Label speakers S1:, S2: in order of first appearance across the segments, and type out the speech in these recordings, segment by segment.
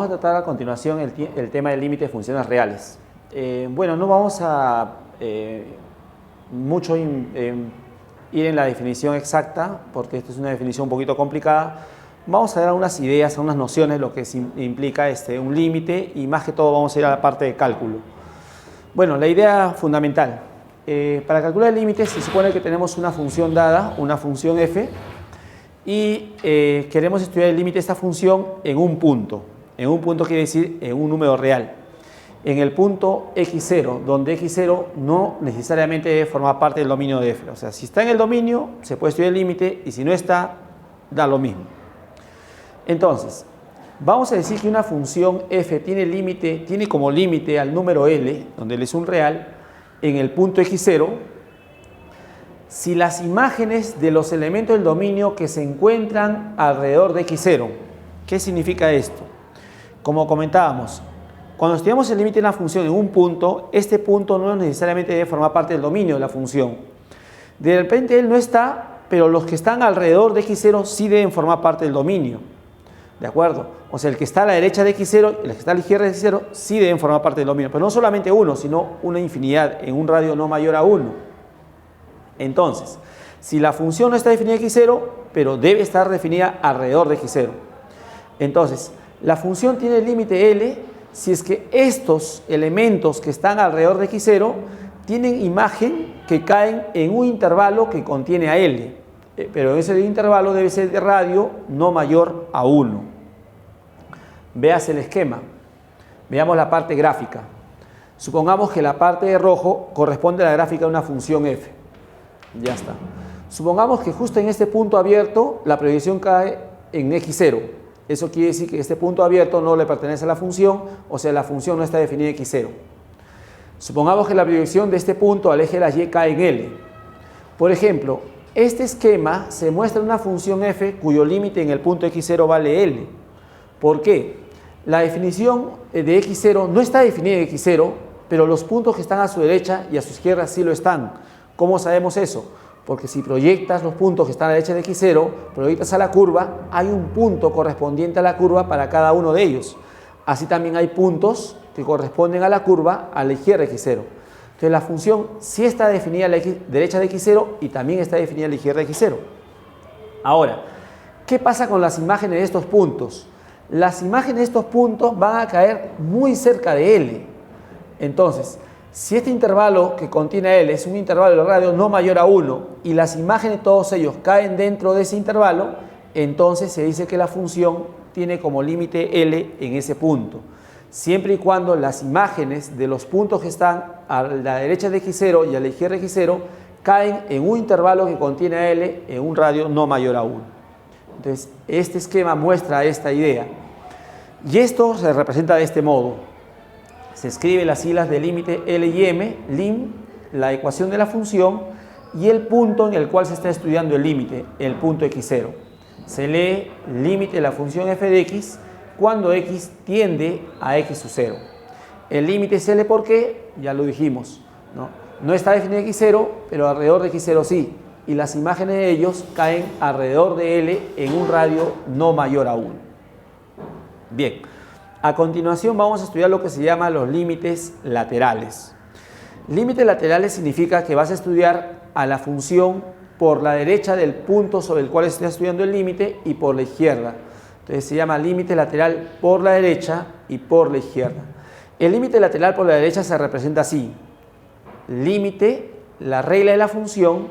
S1: vamos a tratar a continuación el tema del límite de funciones reales. Bueno, no vamos a mucho ir en la definición exacta, porque esto es una definición un poquito complicada. Vamos a dar unas ideas, unas nociones, lo que implica un límite, y más que todo vamos a ir a la parte de cálculo. Bueno, la idea fundamental. Para calcular el límite se supone que tenemos una función dada, una función f, y queremos estudiar el límite de esta función en un punto. En un punto quiere decir en un número real. En el punto x0, donde x0 no necesariamente debe formar parte del dominio de f. O sea, si está en el dominio, se puede estudiar el límite, y si no está, da lo mismo. Entonces, vamos a decir que una función f tiene como límite al número L, donde L es un real, en el punto x0, si las imágenes de los elementos del dominio que se encuentran alrededor de x0. ¿Qué significa esto? Como comentábamos, cuando estudiamos el límite de una función en un punto, este punto no necesariamente debe formar parte del dominio de la función. De repente él no está, pero los que están alrededor de x0 sí deben formar parte del dominio. ¿De acuerdo? O sea, el que está a la derecha de x0 y el que está a la izquierda de x0 sí deben formar parte del dominio. Pero no solamente uno, sino una infinidad en un radio no mayor a 1. Entonces, si la función no está definida en x0, pero debe estar definida alrededor de x0. Entonces, la función tiene el límite L si es que estos elementos que están alrededor de x0 tienen imagen que caen en un intervalo que contiene a L. Pero ese intervalo debe ser de radio no mayor a 1. Veas el esquema. Veamos la parte gráfica. Supongamos que la parte de rojo corresponde a la gráfica de una función f. Ya está. Supongamos que justo en este punto abierto la proyección cae en x0. Eso quiere decir que este punto abierto no le pertenece a la función, o sea, la función no está definida en x0. Supongamos que la proyección de este punto al eje de la y cae en L. Por ejemplo, este esquema se muestra una función f cuyo límite en el punto x0 vale L. ¿Por qué? La definición de x0 no está definida en x0, pero los puntos que están a su derecha y a su izquierda sí lo están. ¿Cómo sabemos eso? Porque si proyectas los puntos que están a la derecha de x0, proyectas a la curva, hay un punto correspondiente a la curva para cada uno de ellos. Así también hay puntos que corresponden a la curva a la izquierda de x0. Entonces la función sí está definida a la derecha de x0 y también está definida a la izquierda de x0. Ahora, ¿qué pasa con las imágenes de estos puntos? Las imágenes de estos puntos van a caer muy cerca de L. Entonces, si este intervalo que contiene L es un intervalo de radio no mayor a 1 y las imágenes de todos ellos caen dentro de ese intervalo, entonces se dice que la función tiene como límite L en ese punto. Siempre y cuando las imágenes de los puntos que están a la derecha de x0 y a la izquierda de x0 caen en un intervalo que contiene a L en un radio no mayor a 1. Entonces, este esquema muestra esta idea. Y esto se representa de este modo. Se escribe las siglas de límite L y M, lim, la ecuación de la función, y el punto en el cual se está estudiando el límite, el punto x0. Se lee límite de la función f de x cuando x tiende a x sub 0. El límite es L porque, ya lo dijimos, no está definido en x0, pero alrededor de x0 sí, y las imágenes de ellos caen alrededor de L en un radio no mayor a 1. Bien. A continuación vamos a estudiar lo que se llama los límites laterales. Límites laterales significa que vas a estudiar a la función por la derecha del punto sobre el cual estás estudiando el límite y por la izquierda. Entonces se llama límite lateral por la derecha y por la izquierda. El límite lateral por la derecha se representa así. Límite, la regla de la función,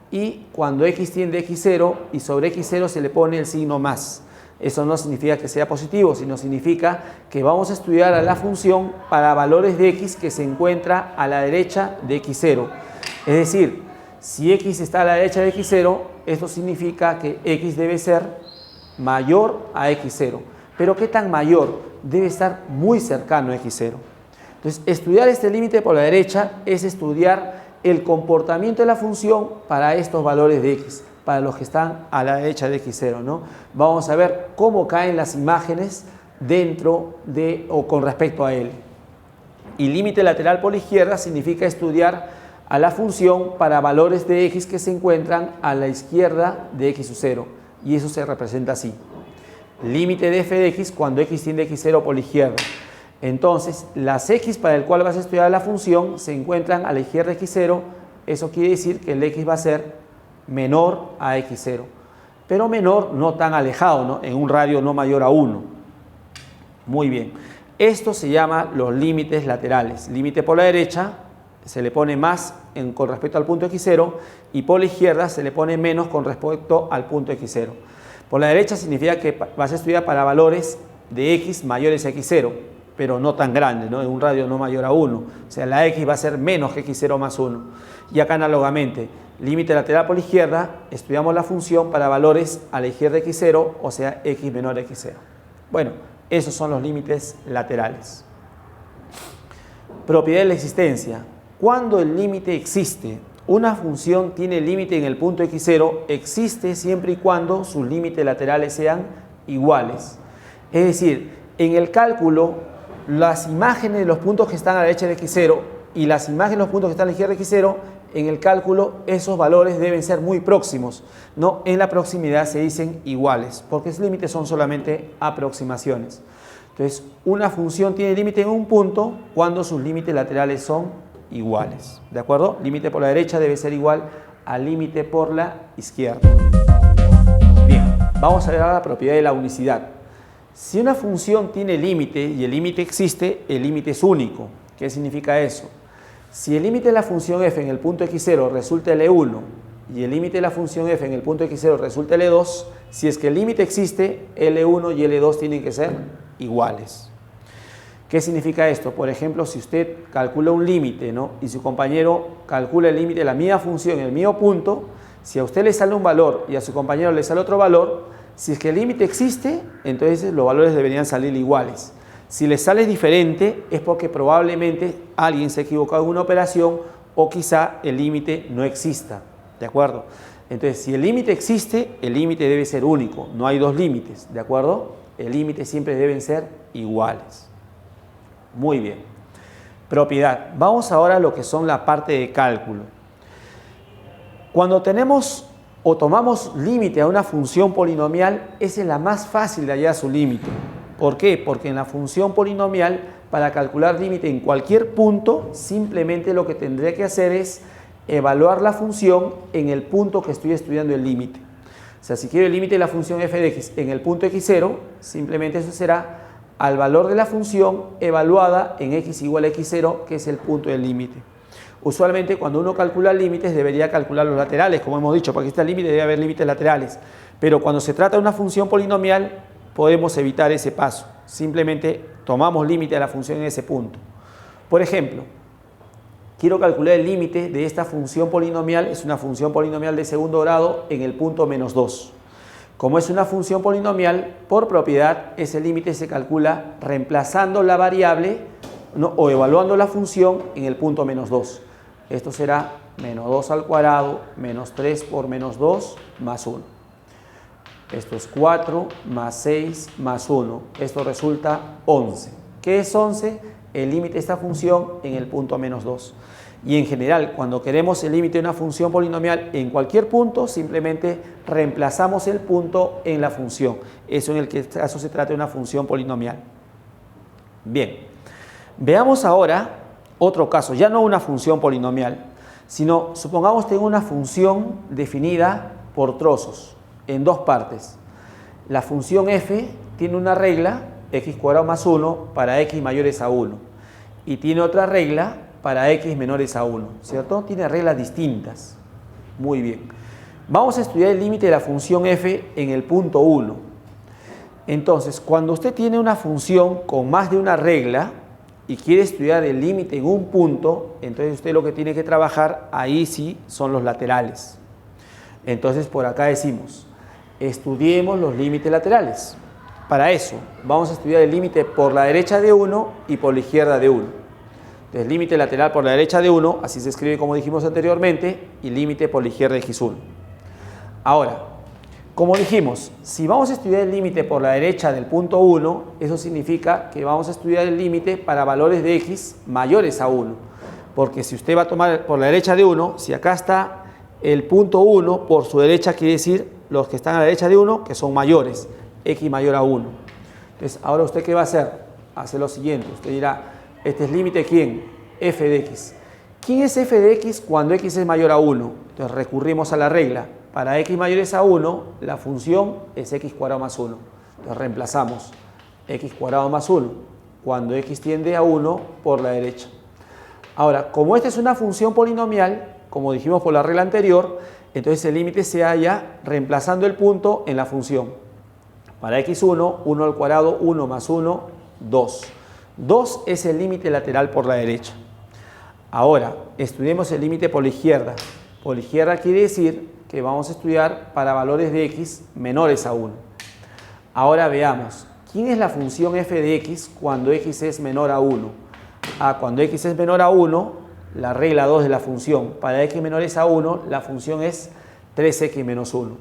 S1: y cuando x tiende a x0 y sobre x0 se le pone el signo más. Eso no significa que sea positivo, sino significa que vamos a estudiar a la función para valores de x que se encuentra a la derecha de x0. Es decir, si x está a la derecha de x0, esto significa que x debe ser mayor a x0. Pero ¿qué tan mayor? Debe estar muy cercano a x0. Entonces, estudiar este límite por la derecha es estudiar el comportamiento de la función para estos valores de x, para los que están a la derecha de x0, ¿no? Vamos a ver cómo caen las imágenes dentro de o con respecto a él. Y límite lateral por la izquierda significa estudiar a la función para valores de x que se encuentran a la izquierda de x sub 0, y eso se representa así. límite de f de x cuando x tiende a x0 por la izquierda. Entonces, las x para el cual vas a estudiar la función se encuentran a la izquierda de x0. Eso quiere decir que el x va a ser menor a x0, pero menor no tan alejado, ¿no? En un radio no mayor a 1. Muy bien. Esto se llama los límites laterales. Límite por la derecha se le pone más con respecto al punto x0 y por la izquierda se le pone menos con respecto al punto x0. Por la derecha significa que vas a estudiar para valores de x mayores a x0, pero no tan grandes, ¿no? En un radio no mayor a 1. O sea, la x va a ser menos que x0 más 1. Y acá análogamente, límite lateral por la izquierda, estudiamos la función para valores a la izquierda de x0, o sea, x menor a x0. Bueno, esos son los límites laterales. Propiedad de la existencia. Cuando el límite existe, una función tiene límite en el punto x0, existe siempre y cuando sus límites laterales sean iguales. Es decir, en el cálculo, las imágenes de los puntos que están a la derecha de x0 y las imágenes de los puntos que están a la izquierda de x0, en el cálculo esos valores deben ser muy próximos, ¿no? En la proximidad se dicen iguales, porque los límites son solamente aproximaciones. Entonces, una función tiene límite en un punto cuando sus límites laterales son iguales, ¿de acuerdo? Límite por la derecha debe ser igual al límite por la izquierda. Bien, vamos a ver ahora la propiedad de la unicidad. Si una función tiene límite y el límite existe, el límite es único. ¿Qué significa eso? Si el límite de la función f en el punto x0 resulta L1 y el límite de la función f en el punto x0 resulta L2, si es que el límite existe, L1 y L2 tienen que ser iguales. ¿Qué significa esto? Por ejemplo, si usted calcula un límite, ¿no? Y su compañero calcula el límite de la misma función en el mismo punto, si a usted le sale un valor y a su compañero le sale otro valor, si es que el límite existe, entonces los valores deberían salir iguales. Si les sale diferente es porque probablemente alguien se ha equivocado en una operación o quizá el límite no exista, ¿de acuerdo? Entonces, si el límite existe, el límite debe ser único, no hay dos límites, ¿de acuerdo? El límite siempre deben ser iguales. Muy bien. Propiedad. Vamos ahora a lo que son la parte de cálculo. Cuando tenemos o tomamos límite a una función polinomial, esa es la más fácil de hallar su límite. ¿Por qué? Porque en la función polinomial, para calcular límite en cualquier punto, simplemente lo que tendría que hacer es evaluar la función en el punto que estoy estudiando el límite. O sea, si quiero el límite de la función f de x en el punto x0, simplemente eso será al valor de la función evaluada en x igual a x0, que es el punto del límite. Usualmente cuando uno calcula límites debería calcular los laterales, como hemos dicho, para que esté el límite debe haber límites laterales. Pero cuando se trata de una función polinomial podemos evitar ese paso. Simplemente tomamos límite a la función en ese punto. Por ejemplo, quiero calcular el límite de esta función polinomial, es una función polinomial de segundo grado en el punto menos 2. Como es una función polinomial, por propiedad, ese límite se calcula reemplazando la variable, ¿no? O evaluando la función en el punto menos 2. Esto será menos 2 al cuadrado, menos 3 por menos 2, más 1. Esto es 4 más 6 más 1. Esto resulta 11. ¿Qué es 11? El límite de esta función en el punto menos 2. Y en general, cuando queremos el límite de una función polinomial en cualquier punto, simplemente reemplazamos el punto en la función. Eso en el caso se trata de una función polinomial. Bien, veamos ahora otro caso, ya no una función polinomial, sino supongamos que tengo una función definida por trozos, en dos partes. La función f tiene una regla, x cuadrado más 1, para x mayores a 1. Y tiene otra regla para x menores a 1, ¿cierto? Tiene reglas distintas. Muy bien. Vamos a estudiar el límite de la función f en el punto 1. Entonces, cuando usted tiene una función con más de una regla y quiere estudiar el límite en un punto, entonces usted lo que tiene que trabajar ahí sí son los laterales. Entonces, por acá decimos, estudiemos los límites laterales. Para eso, vamos a estudiar el límite por la derecha de 1 y por la izquierda de 1. Entonces, límite lateral por la derecha de 1, así se escribe como dijimos anteriormente, y límite por la izquierda de x1. Ahora, como dijimos, si vamos a estudiar el límite por la derecha del punto 1, eso significa que vamos a estudiar el límite para valores de x mayores a 1. Porque si usted va a tomar por la derecha de 1, si acá está el punto 1, por su derecha quiere decir los que están a la derecha de 1, que son mayores. x mayor a 1. Entonces, ahora usted ¿qué va a hacer? Hace lo siguiente, usted dirá, este es límite ¿quién? F de x. ¿Quién es f de x cuando x es mayor a 1? Entonces recurrimos a la regla. Para x mayores a 1, la función es x cuadrado más 1. Entonces reemplazamos x cuadrado más 1 cuando x tiende a 1 por la derecha. Ahora, como esta es una función polinomial, como dijimos por la regla anterior, entonces el límite se halla reemplazando el punto en la función. Para x1, 1 al cuadrado, 1 más 1, 2. 2 es el límite lateral por la derecha. Ahora, estudiemos el límite por la izquierda. Por la izquierda quiere decir que vamos a estudiar para valores de x menores a 1. Ahora veamos, ¿quién es la función f de x cuando x es menor a 1? Cuando x es menor a 1, la regla 2 de la función. Para x menores a 1, la función es 3x menos 1.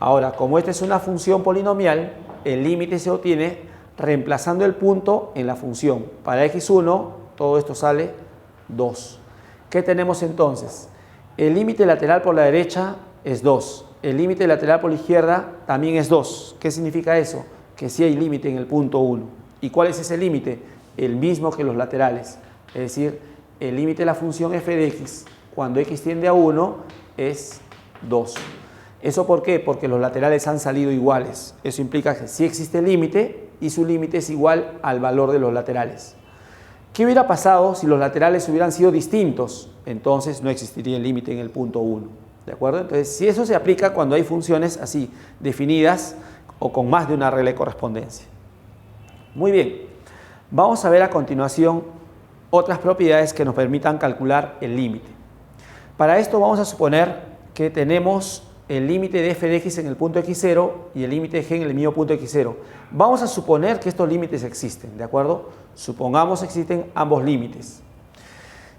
S1: Ahora, como esta es una función polinomial, el límite se obtiene reemplazando el punto en la función. Para x1, todo esto sale 2. ¿Qué tenemos entonces? El límite lateral por la derecha es 2. El límite lateral por la izquierda también es 2. ¿Qué significa eso? Que sí hay límite en el punto 1. ¿Y cuál es ese límite? El mismo que los laterales. Es decir, el límite de la función f de x cuando x tiende a 1 es 2. ¿Eso por qué? Porque los laterales han salido iguales. Eso implica que sí existe límite y su límite es igual al valor de los laterales. ¿Qué hubiera pasado si los laterales hubieran sido distintos? Entonces no existiría el límite en el punto 1. ¿De acuerdo? Entonces, si eso se aplica cuando hay funciones así definidas o con más de una regla de correspondencia. Muy bien. Vamos a ver a continuación otras propiedades que nos permitan calcular el límite. Para esto vamos a suponer que tenemos el límite de f de x en el punto x0 y el límite de g en el mismo punto x0. Vamos a suponer que estos límites existen, ¿de acuerdo? Supongamos que existen ambos límites.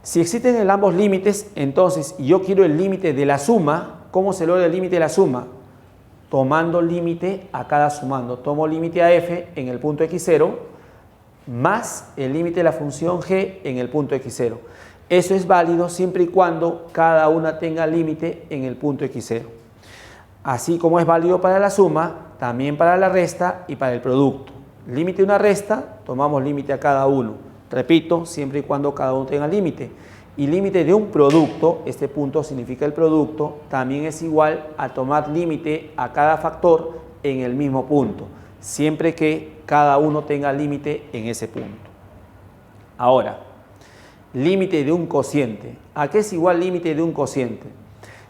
S1: Si existen ambos límites, entonces yo quiero el límite de la suma. ¿Cómo se logra el límite de la suma? Tomando límite a cada sumando. Tomo límite a f en el punto x0 más el límite de la función g en el punto x0. Eso es válido siempre y cuando cada una tenga límite en el punto x0. Así como es válido para la suma, también para la resta y para el producto. Límite de una resta, tomamos límite a cada uno. Repito, siempre y cuando cada uno tenga límite. Y límite de un producto, este punto significa el producto, también es igual a tomar límite a cada factor en el mismo punto, siempre que cada uno tenga límite en ese punto. Ahora, límite de un cociente. ¿A qué es igual límite de un cociente?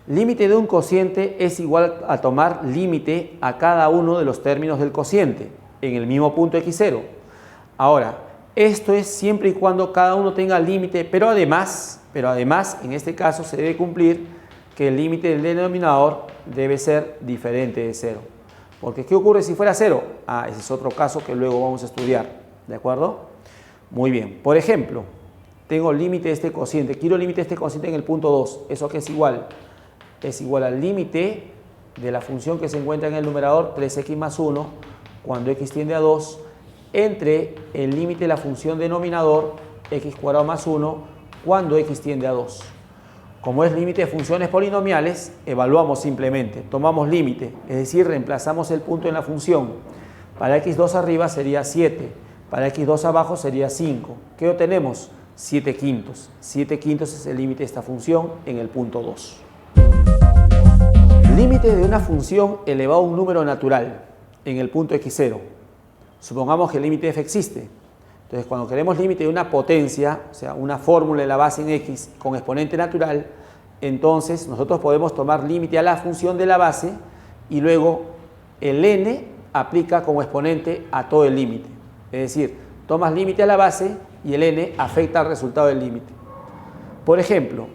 S1: Límite de un cociente es igual a tomar límite a cada uno de los términos del cociente en el mismo punto x0. Ahora, esto es siempre y cuando cada uno tenga límite, pero además, en este caso se debe cumplir que el límite del denominador debe ser diferente de 0. Porque ¿qué ocurre si fuera 0? Ese es otro caso que luego vamos a estudiar, ¿de acuerdo? Muy bien, por ejemplo, tengo límite de este cociente, quiero límite de este cociente en el punto 2, ¿eso qué es igual? Es igual al límite de la función que se encuentra en el numerador 3x más 1 cuando x tiende a 2 entre el límite de la función denominador x cuadrado más 1 cuando x tiende a 2. Como es límite de funciones polinomiales, evaluamos simplemente, tomamos límite, es decir, reemplazamos el punto en la función. Para x2 arriba sería 7, para x2 abajo sería 5. ¿Qué obtenemos? 7 quintos. 7 quintos es el límite de esta función en el punto 2. Límite de una función elevado a un número natural en el punto x0. Supongamos que el límite f existe. Entonces, cuando queremos límite de una potencia, o sea, una fórmula de la base en x con exponente natural, entonces nosotros podemos tomar límite a la función de la base y luego el n aplica como exponente a todo el límite. Es decir, tomas límite a la base y el n afecta al resultado del límite. Por ejemplo,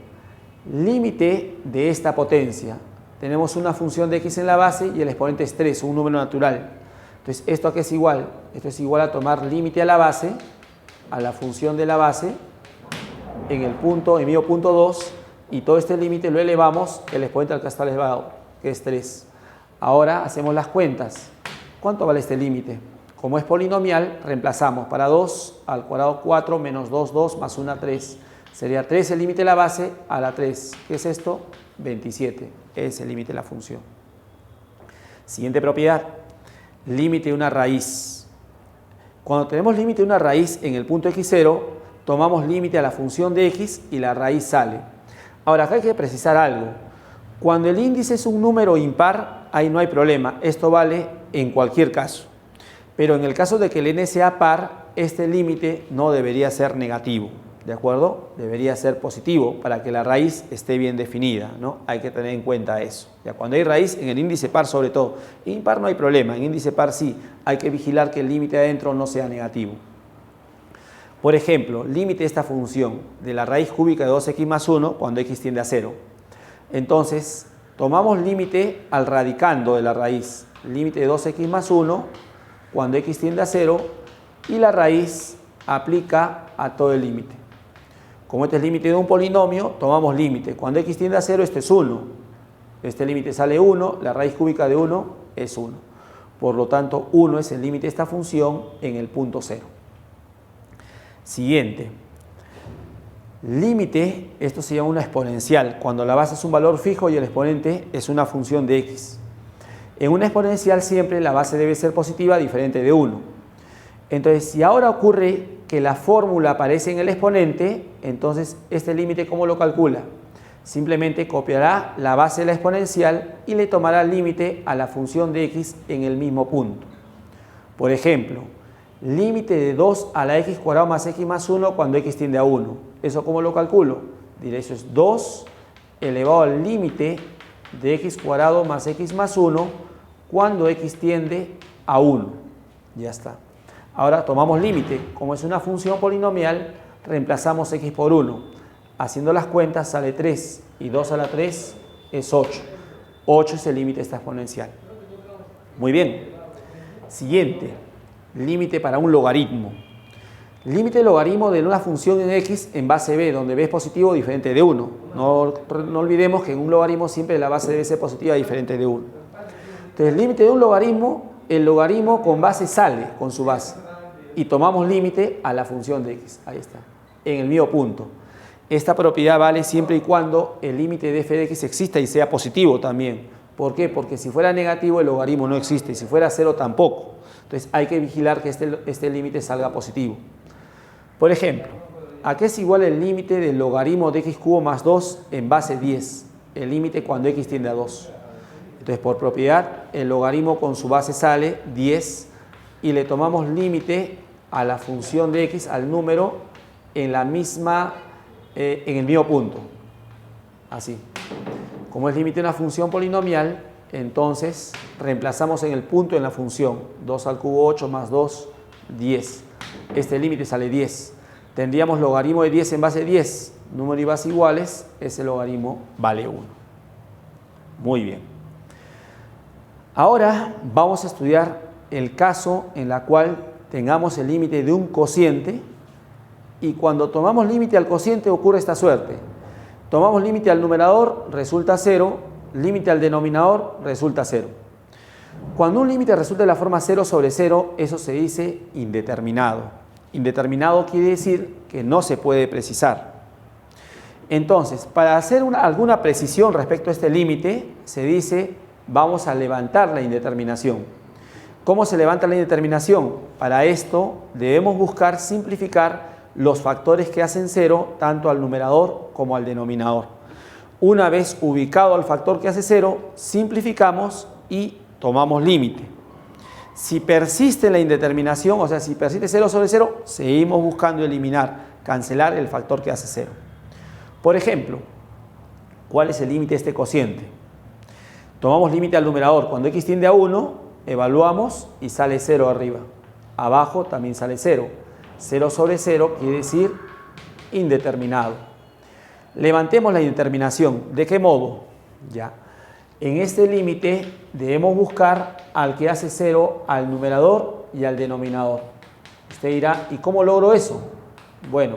S1: límite de esta potencia. Tenemos una función de x en la base y el exponente es 3, un número natural. Entonces, ¿esto a qué es igual? Esto es igual a tomar límite a la base, a la función de la base, en el medio punto 2, y todo este límite lo elevamos, el exponente al que está elevado, que es 3. Ahora hacemos las cuentas. ¿Cuánto vale este límite? Como es polinomial, reemplazamos. Para 2 al cuadrado 4 menos 2, 2 más 1, 3. Sería 3 el límite de la base a la 3. ¿Qué es esto? 27. Es el límite de la función. Siguiente propiedad. límite de una raíz. Cuando tenemos límite de una raíz en el punto x0, tomamos límite a la función de x y la raíz sale. Ahora, acá hay que precisar algo. Cuando el índice es un número impar, ahí no hay problema. Esto vale en cualquier caso. Pero en el caso de que el n sea par, este límite no debería ser negativo, ¿de acuerdo? Debería ser positivo para que la raíz esté bien definida, ¿no? Hay que tener en cuenta eso. Ya cuando hay raíz, en el índice par sobre todo. Impar no hay problema, en índice par sí. Hay que vigilar que el límite adentro no sea negativo. Por ejemplo, límite de esta función de la raíz cúbica de 2x más 1 cuando x tiende a 0. Entonces, tomamos límite al radicando de la raíz. Límite de 2x más 1 cuando x tiende a 0 y la raíz aplica a todo el límite. Como este es límite de un polinomio, tomamos límite. Cuando x tiende a 0, este es 1. Este límite sale 1, la raíz cúbica de 1 es 1. Por lo tanto, 1 es el límite de esta función en el punto 0. Siguiente. Límite, esto se llama una exponencial, cuando la base es un valor fijo y el exponente es una función de x. En una exponencial siempre la base debe ser positiva, diferente de 1. Entonces, si ahora ocurre que la fórmula aparece en el exponente, entonces este límite, ¿cómo lo calcula? Simplemente copiará la base de la exponencial y le tomará el límite a la función de x en el mismo punto. Por ejemplo, límite de 2 a la x cuadrado más x más 1 cuando x tiende a 1. ¿Eso cómo lo calculo? Diré, eso es 2 elevado al límite de x cuadrado más x más 1 cuando x tiende a 1. Ya está. Ahora tomamos límite. Como es una función polinomial, reemplazamos x por 1. Haciendo las cuentas sale 3 y 2 a la 3 es 8. 8 es el límite de esta exponencial. Muy bien. Siguiente. Límite para un logaritmo. Límite de logaritmo de una función en x en base b, donde b es positivo diferente de 1. No olvidemos que en un logaritmo siempre la base debe ser positiva diferente de 1. Entonces, el límite de un logaritmo, el logaritmo con base sale con su base. Y tomamos límite a la función de x. Ahí está. En el mismo punto. Esta propiedad vale siempre y cuando el límite de f de x exista y sea positivo también. ¿Por qué? Porque si fuera negativo el logaritmo no existe. Y si fuera 0 tampoco. Entonces hay que vigilar que este límite salga positivo. Por ejemplo, ¿a qué es igual el límite del logaritmo de x cubo más 2 en base 10? El límite cuando x tiende a 2. Entonces, por propiedad, el logaritmo con su base sale 10 y le tomamos límite a la función de x, al número, en el mismo punto. Así. Como es límite de una función polinomial, entonces reemplazamos en el punto en la función. 2 al cubo 8 más 2, 10. Este límite sale 10. Tendríamos logaritmo de 10 en base 10. Número y base iguales, ese logaritmo vale 1. Muy bien. Ahora vamos a estudiar el caso en el cual tengamos el límite de un cociente y cuando tomamos límite al cociente ocurre esta suerte. Tomamos límite al numerador, resulta 0, límite al denominador, resulta 0. Cuando un límite resulta de la forma 0 sobre 0, eso se dice indeterminado. Indeterminado quiere decir que no se puede precisar. Entonces, para hacer alguna precisión respecto a este límite, se dice, vamos a levantar la indeterminación. ¿Cómo se levanta la indeterminación? Para esto debemos buscar simplificar los factores que hacen 0 tanto al numerador como al denominador. Una vez ubicado al factor que hace 0, simplificamos y tomamos límite. Si persiste la indeterminación, o sea, si persiste 0 sobre 0, seguimos buscando eliminar, cancelar el factor que hace 0. Por ejemplo, ¿cuál es el límite de este cociente? Tomamos límite al numerador. Cuando x tiende a 1, evaluamos y sale 0 arriba. Abajo también sale 0. 0 sobre 0 quiere decir indeterminado. Levantemos la indeterminación. ¿De qué modo? Ya. En este límite debemos buscar al que hace 0 al numerador y al denominador. Usted dirá, ¿y cómo logro eso? Bueno,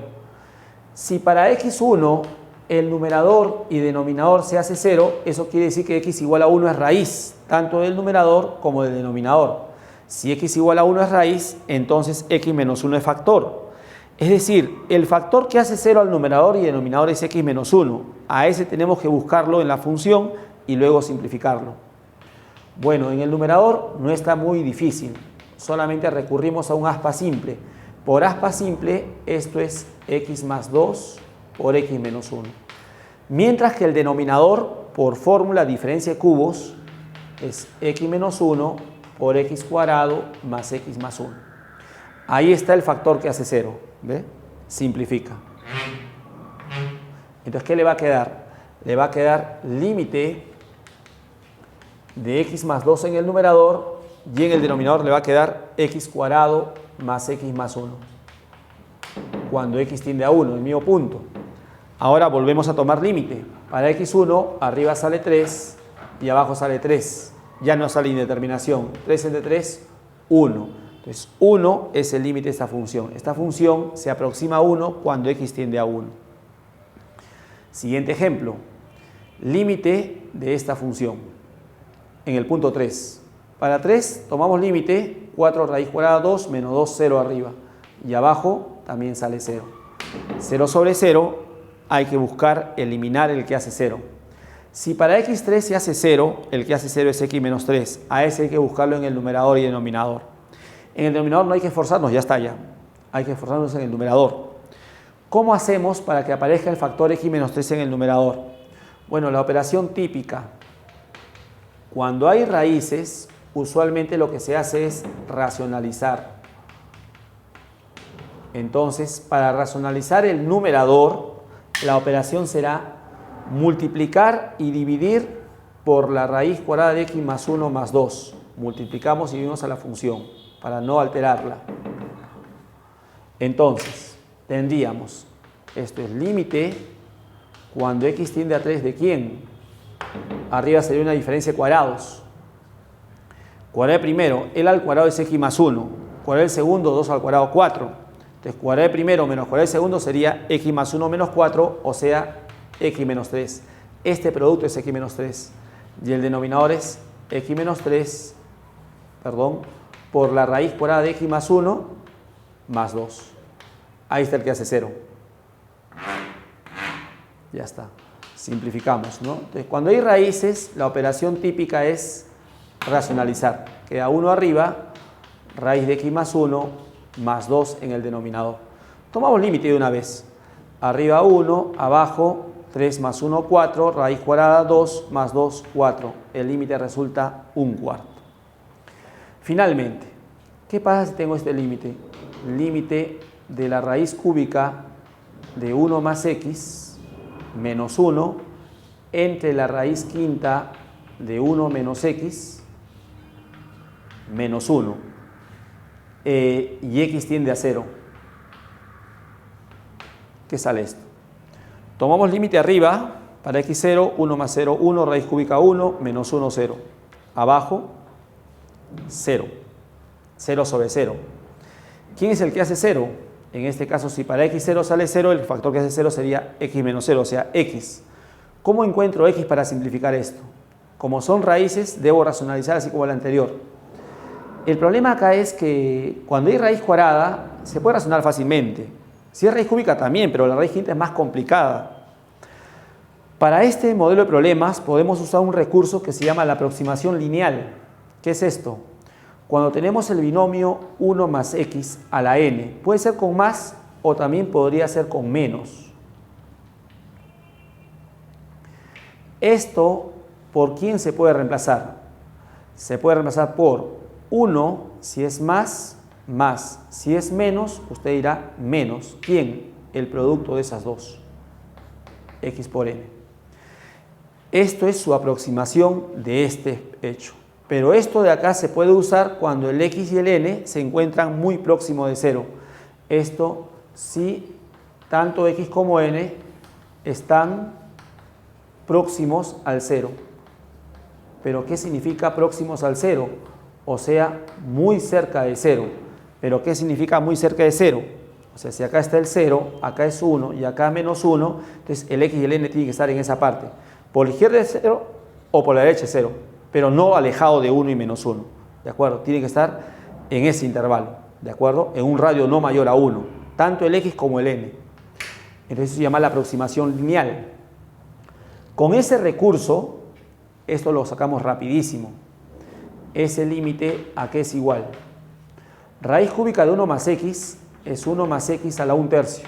S1: si para x1 el numerador y denominador se hace 0, eso quiere decir que x igual a 1 es raíz, tanto del numerador como del denominador. Si x igual a 1 es raíz, entonces x menos 1 es factor. Es decir, el factor que hace 0 al numerador y denominador es x menos 1. A ese tenemos que buscarlo en la función y luego simplificarlo. Bueno, en el numerador no está muy difícil, solamente recurrimos a un aspa simple. Por aspa simple, esto es x más 2 por x menos 1. Mientras que el denominador, por fórmula diferencia de cubos, es x menos 1 por x cuadrado más x más 1. Ahí está el factor que hace 0. ¿Ve? Simplifica. Entonces, ¿qué le va a quedar? Le va a quedar límite de x más 2 en el numerador y en el denominador le va a quedar x cuadrado más x más 1. Cuando x tiende a 1, el mismo punto. Ahora volvemos a tomar límite. Para x1, arriba sale 3 y abajo sale 3. Ya no sale indeterminación. 3 entre 3, 1. Entonces, 1 es el límite de esta función. Esta función se aproxima a 1 cuando x tiende a 1. Siguiente ejemplo. Límite de esta función. En el punto 3. Para 3 tomamos límite 4 raíz cuadrada 2 menos 2, 0 arriba. Y abajo también sale 0. 0 sobre 0 hay que buscar eliminar el que hace 0. Si para x3 se hace 0, el que hace 0 es x menos 3. A ese hay que buscarlo en el numerador y denominador. En el denominador no hay que esforzarnos, ya está ya. Hay que esforzarnos en el numerador. ¿Cómo hacemos para que aparezca el factor x menos 3 en el numerador? Bueno, la operación típica. Cuando hay raíces, usualmente lo que se hace es racionalizar. Entonces, para racionalizar el numerador, la operación será multiplicar y dividir por la raíz cuadrada de x más 1 más 2. Multiplicamos y dividimos a la función para no alterarla. Entonces, tendríamos, esto es límite cuando x tiende a 3 ¿de quién? Arriba sería una diferencia de cuadrados. Cuadrado del primero, el al cuadrado es x más 1. Cuadrado del segundo, 2 al cuadrado, 4. Entonces, cuadrado del primero menos cuadrado del segundo sería x más 1 menos 4, o sea, x menos 3. Este producto es x menos 3. Y el denominador es x menos 3, por la raíz cuadrada de x más 1 más 2. Ahí está el que hace 0. Ya está. Simplificamos, ¿no? Entonces, cuando hay raíces, la operación típica es racionalizar. Queda 1 arriba, raíz de x más 1 más 2 en el denominador. Tomamos límite de una vez. Arriba 1, abajo 3 más 1, 4, raíz cuadrada 2 más 2, 4. El límite resulta 1/4. Finalmente, ¿qué pasa si tengo este límite? Límite de la raíz cúbica de 1 más x menos 1 entre la raíz quinta de 1 menos x menos 1. Y x tiende a 0. ¿Qué sale esto? Tomamos límite arriba, para x0, 1 más 0, 1, raíz cúbica 1, menos 1, 0. Abajo, 0. 0 sobre 0. ¿Quién es el que hace 0? En este caso, si para x0 sale 0, el factor que hace 0 sería x menos 0, o sea, x. ¿Cómo encuentro x para simplificar esto? Como son raíces, debo racionalizar así como el anterior. El problema acá es que cuando hay raíz cuadrada, se puede razonar fácilmente. Si es raíz cúbica también, pero la raíz quinta es más complicada. Para este modelo de problemas podemos usar un recurso que se llama la aproximación lineal. ¿Qué es esto? Cuando tenemos el binomio 1 más x a la n, puede ser con más o también podría ser con menos. Esto, ¿por quién se puede reemplazar? Se puede reemplazar por 1 si es más, más. Si es menos, usted dirá menos. ¿Quién? El producto de esas dos. X por n. Esto es su aproximación de este hecho. Pero esto de acá se puede usar cuando el x y el n se encuentran muy próximos de 0. Esto si tanto x como n están próximos al 0. ¿Pero qué significa próximos al 0? O sea, muy cerca de 0. ¿Pero qué significa muy cerca de 0? O sea, si acá está el 0, acá es 1 y acá menos 1, entonces el x y el n tienen que estar en esa parte. Por la izquierda es 0 o por la derecha es 0, pero no alejado de 1 y menos 1. ¿De acuerdo? Tiene que estar en ese intervalo. ¿De acuerdo? En un radio no mayor a 1. Tanto el x como el n. Entonces se llama la aproximación lineal. Con ese recurso, esto lo sacamos rapidísimo. ese límite a qué es igual. Raíz cúbica de 1 más x es 1 más x a la 1/3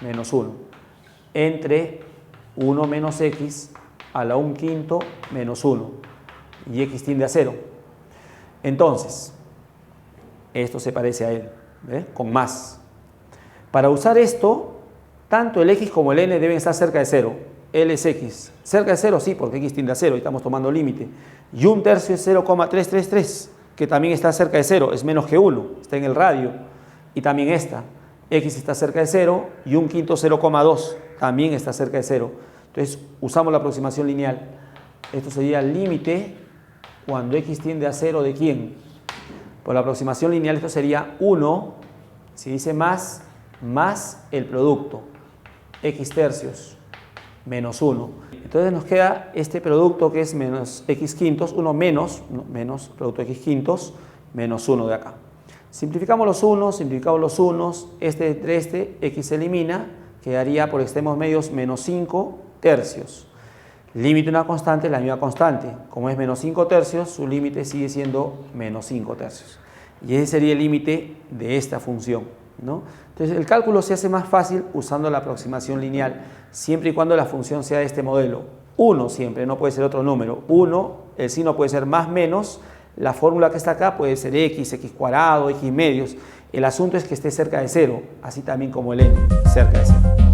S1: menos 1 entre 1 menos x a la 1/5 menos 1 y x tiende a 0. Entonces, esto se parece a él, ¿ve? Con más. Para usar esto, tanto el x como el n deben estar cerca de 0. L es x. ¿Cerca de 0? Sí, porque x tiende a 0 y estamos tomando límite. Y 1/3 es 0,333, que también está cerca de 0, es menos que 1, está en el radio. Y también esta, x está cerca de 0 y 1/5 0,2, también está cerca de 0. Entonces, usamos la aproximación lineal. Esto sería el límite cuando x tiende a 0 ¿de quién? Por la aproximación lineal esto sería 1, si dice más el producto, x tercios menos 1. Entonces nos queda este producto que es menos x quintos, 1 menos producto x quintos, menos 1 de acá. Simplificamos los unos, entre este, x se elimina, quedaría por extremos medios menos 5 tercios. Límite de una constante es la misma constante. Como es menos 5 tercios, su límite sigue siendo menos 5 tercios. Y ese sería el límite de esta función, ¿no? Entonces el cálculo se hace más fácil usando la aproximación lineal, siempre y cuando la función sea de este modelo. 1 siempre, no puede ser otro número. 1, el signo puede ser más menos, la fórmula que está acá puede ser x, x cuadrado, x medios. El asunto es que esté cerca de 0, así también como el n, cerca de 0.